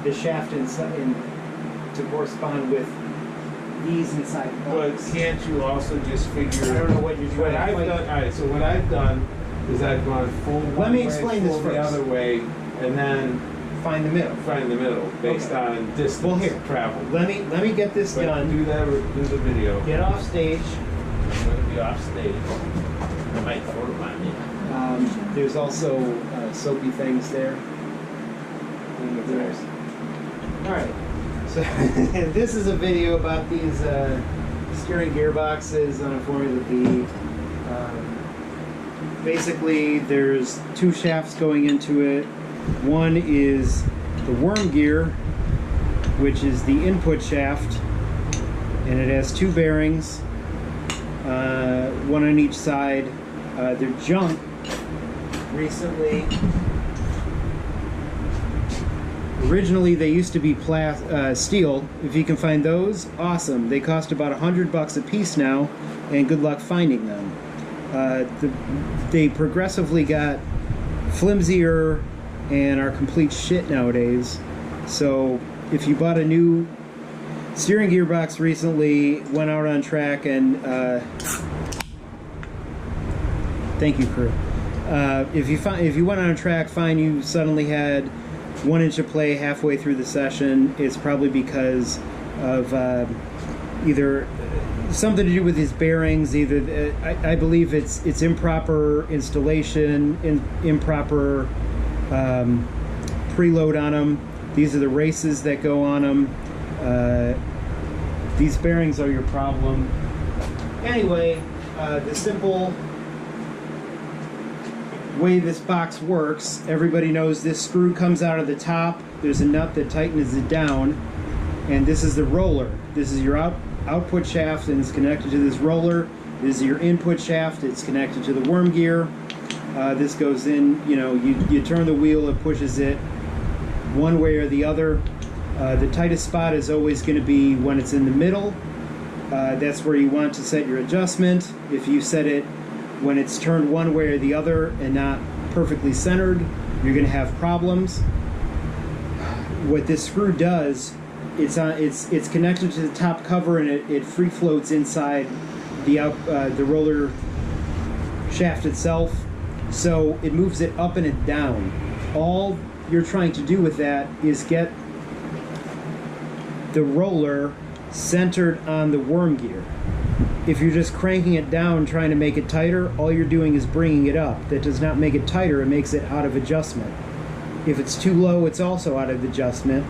the shaft to correspond with these inside the box. But can't you also just figure? I don't know what you're What trying to I've done. All right. So what I've done is I've gone full. Let me explain this full first. The other way, and then Find the middle. find the middle based on distance Well, here. traveled. Let me get this But done. do the video. Get off stage. I'm going to be off stage. I might photobomb you. There's also soapy things there. All right. So this is a video about these steering gearboxes on a Formula V. Basically, there's two shafts going into it. One is the worm gear, which is the input shaft, and it has two bearings, one on each side. They're junk recently. Originally, they used to be steel. If you can find those, awesome. They cost about $100 a piece now, and good luck finding them. They progressively got flimsier and are complete shit nowadays. So if you bought a new steering gearbox recently, went out on track, and thank you, crew. If you went on track, fine, you suddenly had 1 inch of play halfway through the session. It's probably because of either something to do with his bearings. Either I believe it's improper installation, improper preload on them. These are the races that go on them. These bearings are your problem. Anyway, the simple way this box works, everybody knows this screw comes out of the top. There's a nut that tightens it down, and this is the roller. This is your output shaft, and it's connected to this roller. This is your input shaft. It's connected to the worm gear. This goes in, you turn the wheel, it pushes it one way or the other. The tightest spot is always going to be when it's in the middle. That's where you want to set your adjustment. If you set it when it's turned one way or the other and not perfectly centered, you're going to have problems. What this screw does, it's connected to the top cover, and it free floats inside the roller shaft itself, so it moves it up and it down. All you're trying to do with that is get the roller centered on the worm gear. If you're just cranking it down trying to make it tighter, all you're doing is bringing it up. That does not make it tighter, it makes it out of adjustment. If it's too low, it's also out of adjustment.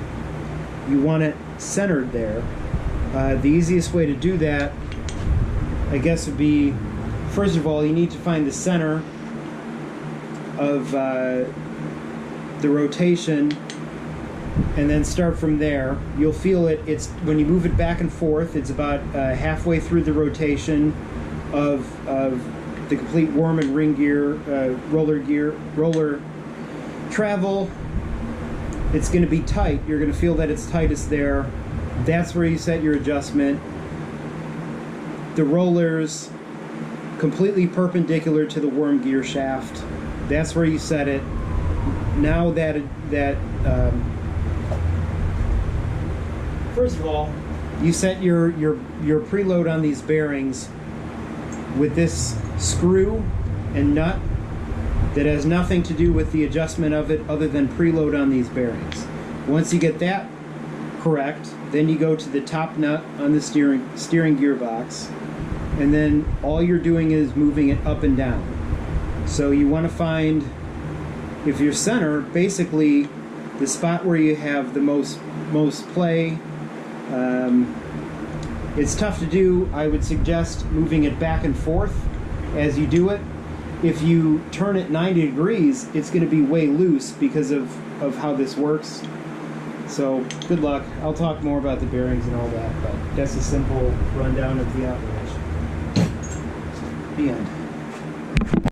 You want it centered there. The easiest way to do that, I guess, would be, first of all, you need to find the center of the rotation, and then start from there. You'll feel it. It's when you move it back and forth, it's about halfway through the rotation of the complete worm and ring gear, roller travel. It's going to be tight. You're going to feel that it's tightest there. That's where you set your adjustment. The roller's completely perpendicular to the worm gear shaft. That's where you set it. Now first of all, you set your preload on these bearings with this screw and nut that has nothing to do with the adjustment of it other than preload on these bearings. Once you get that correct, then you go to the top nut on the steering gearbox, and then all you're doing is moving it up and down. So you want to find, if your center, basically the spot where you have the most play. It's tough to do. I would suggest moving it back and forth as you do it. If you turn it 90 degrees, it's going to be way loose because of how this works. So good luck. I'll talk more about the bearings and all that, but that's a simple rundown of the operation. The end.